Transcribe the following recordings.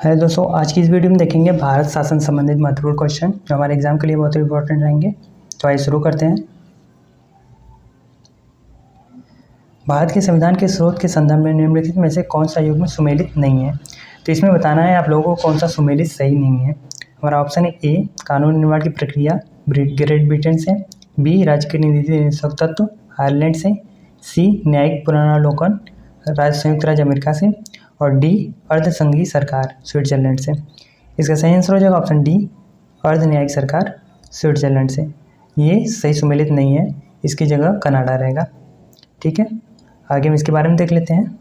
है दोस्तों, आज की इस वीडियो में देखेंगे भारत शासन संबंधित महत्वपूर्ण क्वेश्चन जो हमारे एग्जाम के लिए बहुत इंपॉर्टेंट रहेंगे। तो आइए शुरू करते हैं। भारत के संविधान के स्रोत के संदर्भ में निम्नलिखित में से कौन सा युग्म सुमेलित नहीं है। तो इसमें बताना है आप लोगों को कौन सा सुमेलित सही नहीं है। हमारा ऑप्शन है ए, कानून निर्माण की प्रक्रिया ग्रेट ब्रिटेन से, बी, राज्य के नीति निदेशक तत्व आयरलैंड से, सी, न्यायिक पुनरावलोकन संयुक्त राज्य अमेरिका से, और डी, अर्धसंघीय सरकार स्विट्जरलैंड से। इसका सही आंसर हो जाएगा ऑप्शन डी, अर्ध न्यायिक सरकार स्विट्जरलैंड से। ये सही सुमेलित नहीं है, इसकी जगह कनाडा रहेगा। ठीक है, आगे हम इसके बारे में देख लेते हैं।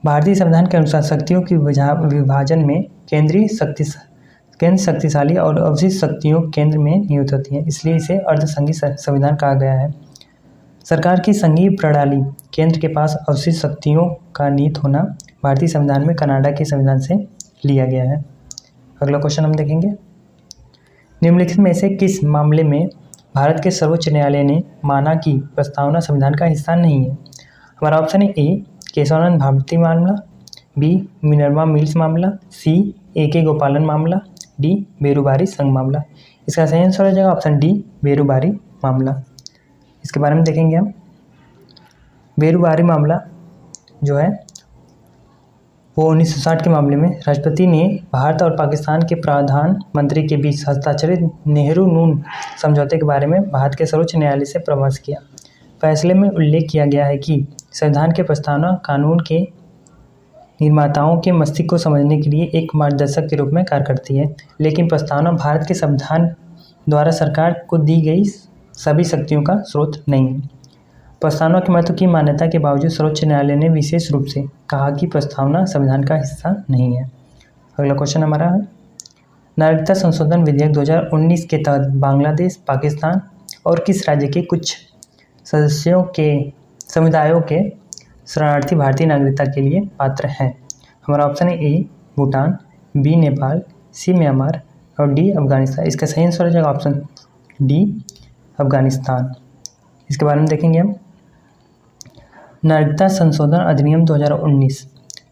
भारतीय संविधान के अनुसार शक्तियों की विभाजन में केंद्र शक्तिशाली और अवशिष्ट शक्तियों केंद्र में निहित होती है, इसलिए इसे अर्धसंघीय संविधान कहा गया है। सरकार की संघीय प्रणाली केंद्र के पास अवशिष्ट शक्तियों का निहित होना भारतीय संविधान में कनाडा के संविधान से लिया गया है। अगला क्वेश्चन हम देखेंगे। निम्नलिखित में से किस मामले में भारत के सर्वोच्च न्यायालय ने माना कि प्रस्तावना संविधान का हिस्सा नहीं है। हमारा ऑप्शन है ए, केशवानंद भारती मामला, बी, मिनर्वा मिल्स मामला, सी, ए.के. गोपालन मामला, डी, बेरुबारी संघ मामला। इसका सही आंसर हो जाएगा ऑप्शन डी, बेरुबारी मामला। इसके बारे में देखेंगे हम। बेरुबारी मामला जो है वो 1960 के मामले में राष्ट्रपति ने भारत और पाकिस्तान के प्रधानमंत्री के बीच हस्ताक्षरित नेहरू नून समझौते के बारे में भारत के सर्वोच्च न्यायालय से परामर्श किया। फैसले में उल्लेख किया गया है कि संविधान के प्रस्तावना कानून के निर्माताओं के मस्तिष्क को समझने के लिए एक मार्गदर्शक के रूप में कार्य करती है, लेकिन प्रस्तावना भारत के संविधान द्वारा सरकार को दी गई सभी शक्तियों का स्रोत नहीं है। प्रस्तावना के महत्व की मान्यता के बावजूद सर्वोच्च न्यायालय ने विशेष रूप से कहा कि प्रस्तावना संविधान का हिस्सा नहीं है। अगला क्वेश्चन हमारा है, नागरिकता संशोधन विधेयक 2019 के तहत बांग्लादेश, पाकिस्तान और किस राज्य के कुछ समुदायों के शरणार्थी भारतीय नागरिकता के लिए पात्र हैं। हमारा ऑप्शन है ए, भूटान, बी, नेपाल, सी, म्यांमार और डी, अफगानिस्तान। इसका सही आंसर हो जाएगा ऑप्शन डी, अफगानिस्तान। इसके बारे में देखेंगे हम। नागरिकता संशोधन अधिनियम 2019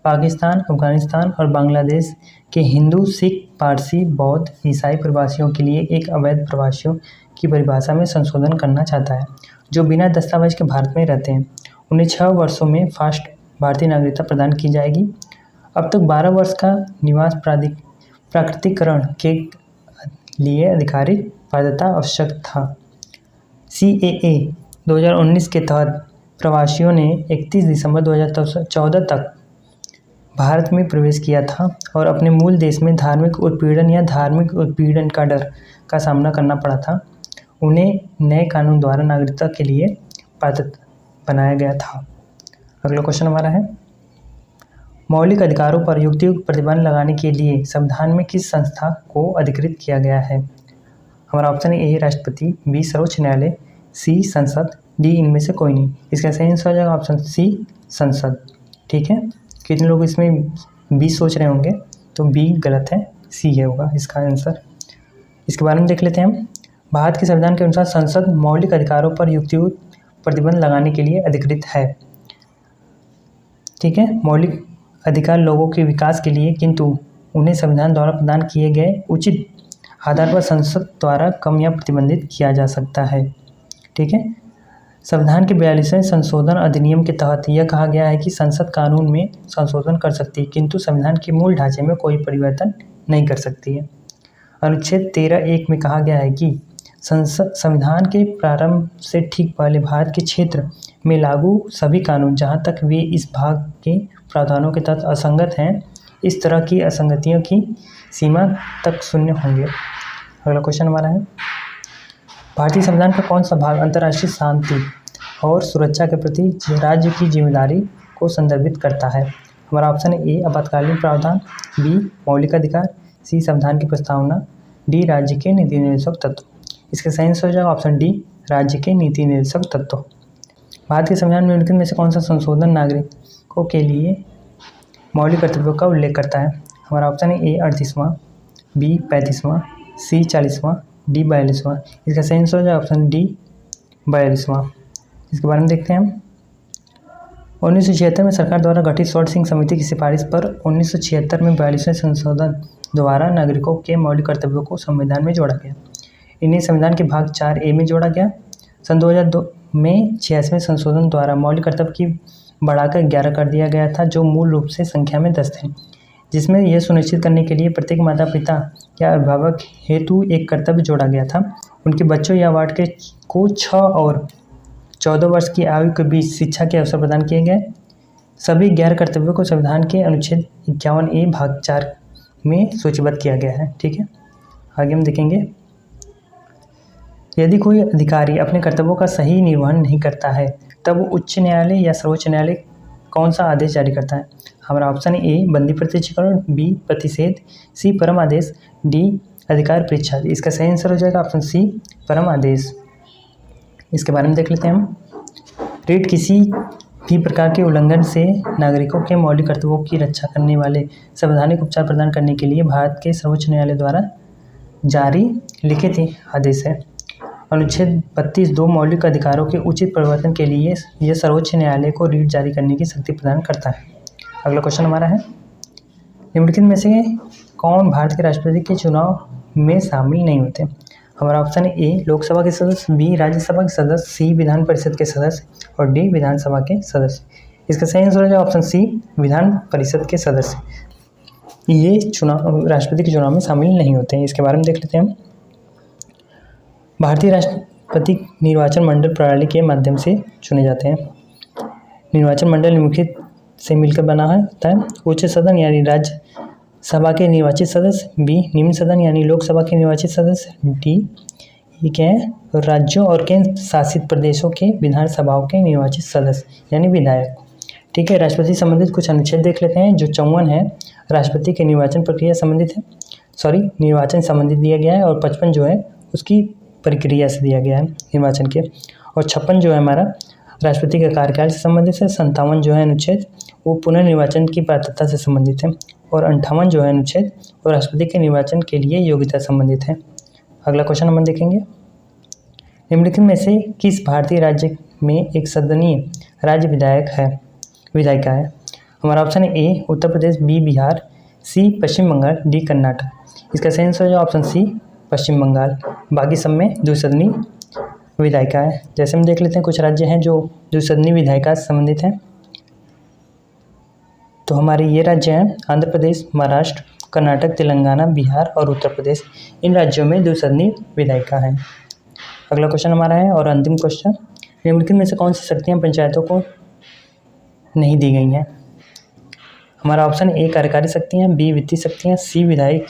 पाकिस्तान, अफगानिस्तान और बांग्लादेश के हिंदू, सिख, पारसी, बौद्ध, ईसाई प्रवासियों के लिए एक अवैध प्रवासियों की परिभाषा में संशोधन करना चाहता है, जो बिना दस्तावेज के भारत में रहते हैं। उन्हें 6 वर्षों में फास्ट भारतीय नागरिकता प्रदान की जाएगी। अब तक 12 वर्ष का निवास प्राकृतिकरण के लिए आधिकारिक वैधता आवश्यक था। CAA 2019 के तहत प्रवासियों ने 31 दिसंबर 2014 तक भारत में प्रवेश किया था और अपने मूल देश में धार्मिक उत्पीड़न या धार्मिक उत्पीड़न का डर का सामना करना पड़ा था। उन्हें नए कानून द्वारा नागरिकता के लिए पात्र बनाया गया था। अगला क्वेश्चन हमारा है, मौलिक अधिकारों पर युक्तियुक्त प्रतिबंध लगाने के लिए संविधान में किस संस्था को अधिकृत किया गया है। हमारा ऑप्शन है ए, राष्ट्रपति, बी, सर्वोच्च न्यायालय, सी, संसद, डी, इनमें से कोई नहीं। इसका सही आंसर हो जाएगा ऑप्शन सी, संसद। ठीक है, कितने लोग इसमें बी सोच रहे होंगे, तो बी गलत है, सी है होगा इसका आंसर। इसके बारे में देख लेते हैं हम। भारत के संविधान के अनुसार संसद मौलिक अधिकारों पर युक्तियुक्त प्रतिबंध लगाने के लिए अधिकृत है। ठीक है, मौलिक अधिकार लोगों के विकास के लिए, किंतु उन्हें संविधान द्वारा प्रदान किए गए उचित आधार पर संसद द्वारा कम या प्रतिबंधित किया जा सकता है। ठीक है, संविधान के 42वें संशोधन अधिनियम के तहत यह कहा गया है कि संसद कानून में संशोधन कर सकती है, किंतु संविधान के मूल ढांचे में कोई परिवर्तन नहीं कर सकती है। अनुच्छेद 13(1) में कहा गया है कि संविधान के प्रारंभ से ठीक पहले भारत के क्षेत्र में लागू सभी कानून, जहां तक वे इस भाग के प्रावधानों के तहत असंगत हैं, इस तरह की असंगतियों की सीमा तक शून्य होंगे। अगला क्वेश्चन हमारा है, भारतीय संविधान का कौन सा भाग अंतर्राष्ट्रीय शांति और सुरक्षा के प्रति राज्य की जिम्मेदारी को संदर्भित करता है। हमारा ऑप्शन है ए, आपातकालीन प्रावधान, बी, मौलिक अधिकार, सी, संविधान की प्रस्तावना, डी, राज्य के नीति निर्देशक तत्व। इसका सही आंसर हो जाएगा ऑप्शन डी, राज्य के नीति निर्देशक तत्व। भारत के संविधान में निम्नलिखित में से कौन सा संशोधन नागरिकों के लिए मौलिक कर्तव्यों का उल्लेख करता है। हमारा ऑप्शन है ए, 38वां, बी, 35वां, सी, 40वां, डी, 42वां। इसका सही आंसर हो जाएगा ऑप्शन डी, 42वां। इसके बारे में देखते हैं हम। 1976 में सरकार द्वारा गठित स्वर्ण सिंह समिति की सिफारिश पर 1976 में 42वें संशोधन द्वारा नागरिकों के मौलिक कर्तव्यों को संविधान में जोड़ा गया। इन्हें संविधान के भाग 4A में जोड़ा गया। सन 2002 में 86वें संशोधन द्वारा मौलिक कर्तव्य की बढ़ाकर 11 कर दिया गया था, जो मूल रूप से संख्या में 10 थे, जिसमें यह सुनिश्चित करने के लिए प्रत्येक माता पिता या अभिभावक हेतु एक कर्तव्य जोड़ा गया था। उनके बच्चों या वार्ड के को 6 और 14 वर्ष की आयु के बीच शिक्षा के अवसर प्रदान किए गए। सभी 11 कर्तव्यों को संविधान के अनुच्छेद 51A भाग 4 में सूचीबद्ध किया गया है। ठीक है, आगे हम देखेंगे। यदि कोई अधिकारी अपने कर्तव्यों का सही निर्वहन नहीं करता है, तब उच्च न्यायालय या सर्वोच्च न्यायालय कौन सा आदेश जारी करता है? हमारा ऑप्शन A बंदी प्रत्यक्षीकरण, B प्रतिषेध, C परम आदेश, D अधिकार परीक्षा। इसका सही आंसर हो जाएगा ऑप्शन C परम आदेश। इसके बारे में देख लेते हैं हम। रेट किसी भी प्रकार के उल्लंघन से नागरिकों के मौलिक कर्तव्यों की रक्षा करने वाले संवैधानिक उपचार प्रदान करने के लिए भारत के सर्वोच्च न्यायालय द्वारा जारी लिखित आदेश है। अनुच्छेद 32(2) मौलिक अधिकारों के उचित परिवर्तन के लिए यह सर्वोच्च न्यायालय को रीट जारी करने की शक्ति प्रदान करता है। अगला क्वेश्चन हमारा है, निम्नलिखित में से कौन भारत के राष्ट्रपति के चुनाव में शामिल नहीं होते? हमारा ऑप्शन है A लोकसभा के सदस्य, B राज्यसभा के सदस्य, C विधान परिषद के सदस्य और D विधानसभा के सदस्य। इसका सही आंसर हो जाएगा ऑप्शन C विधान परिषद के सदस्य। ये चुनाव राष्ट्रपति के चुनाव में शामिल नहीं होते हैं। इसके बारे में देख लेते हैं हम। भारतीय राष्ट्रपति निर्वाचन मंडल प्रणाली के माध्यम से चुने जाते हैं। निर्वाचन मंडल निम्नलिखित से मिलकर बना होता है। उच्च सदन यानी राज्य सभा के निर्वाचित सदस्य, B निम्न सदन यानी लोकसभा के निर्वाचित सदस्य, D ये क्या है राज्यों और केंद्र शासित प्रदेशों के विधानसभाओं के निर्वाचित सदस्य यानी विधायक। ठीक है, राष्ट्रपति संबंधित कुछ अनुच्छेद देख लेते हैं। जो 54 है राष्ट्रपति के निर्वाचन प्रक्रिया संबंधित है, निर्वाचन संबंधित दिया गया है, और 55 जो है उसकी प्रक्रिया से दिया गया है निर्वाचन के, और 56 जो है हमारा राष्ट्रपति के कार्यकाल से संबंधित है। 57 जो है अनुच्छेद वो पुनर्निर्वाचन की पात्रता से संबंधित है, और 58 जो है अनुच्छेद वो राष्ट्रपति के निर्वाचन के लिए योग्यता संबंधित है। अगला क्वेश्चन हम देखेंगे, निम्नलिखित में से किस भारतीय राज्य में एक सदनीय राज्य विधायिका है? हमारा ऑप्शन है A Uttar Pradesh, B Bihar, C Paschim Bengal, D Karnataka. इसका सही आंसर है ऑप्शन C पश्चिम बंगाल। बाकी सब में द्विसदनीय विधायिका है। जैसे हम देख लेते हैं कुछ राज्य हैं जो द्विसदनीय विधायिका से संबंधित हैं। तो हमारे ये राज्य हैं आंध्र प्रदेश, महाराष्ट्र, कर्नाटक, तेलंगाना, बिहार और उत्तर प्रदेश। इन राज्यों में द्विसदनीय विधायिका है। अगला क्वेश्चन हमारा है और अंतिम क्वेश्चन, निम्नलिखित में से कौन सी शक्तियाँ पंचायतों को नहीं दी गई हैं? हमारा ऑप्शन A कार्यकारी शक्तियाँ, B वित्तीय शक्तियाँ, C विधायिक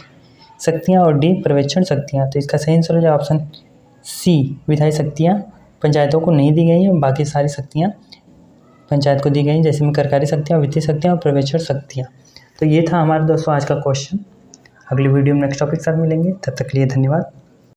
शक्तियाँ और D पर्यवेक्षण शक्तियाँ। तो इसका सही आंसर हो जाए ऑप्शन C विधायी शक्तियाँ पंचायतों को नहीं दी गई हैं। बाकी सारी शक्तियाँ पंचायत को दी गई, जैसे में सरकारी शक्तियाँ, वित्तीय शक्तियाँ और पर्यवेक्षण शक्तियाँ। तो ये था हमारा दोस्तों आज का क्वेश्चन। अगली वीडियो में नेक्स्ट टॉपिक के साथ मिलेंगे, तब तक के लिए धन्यवाद।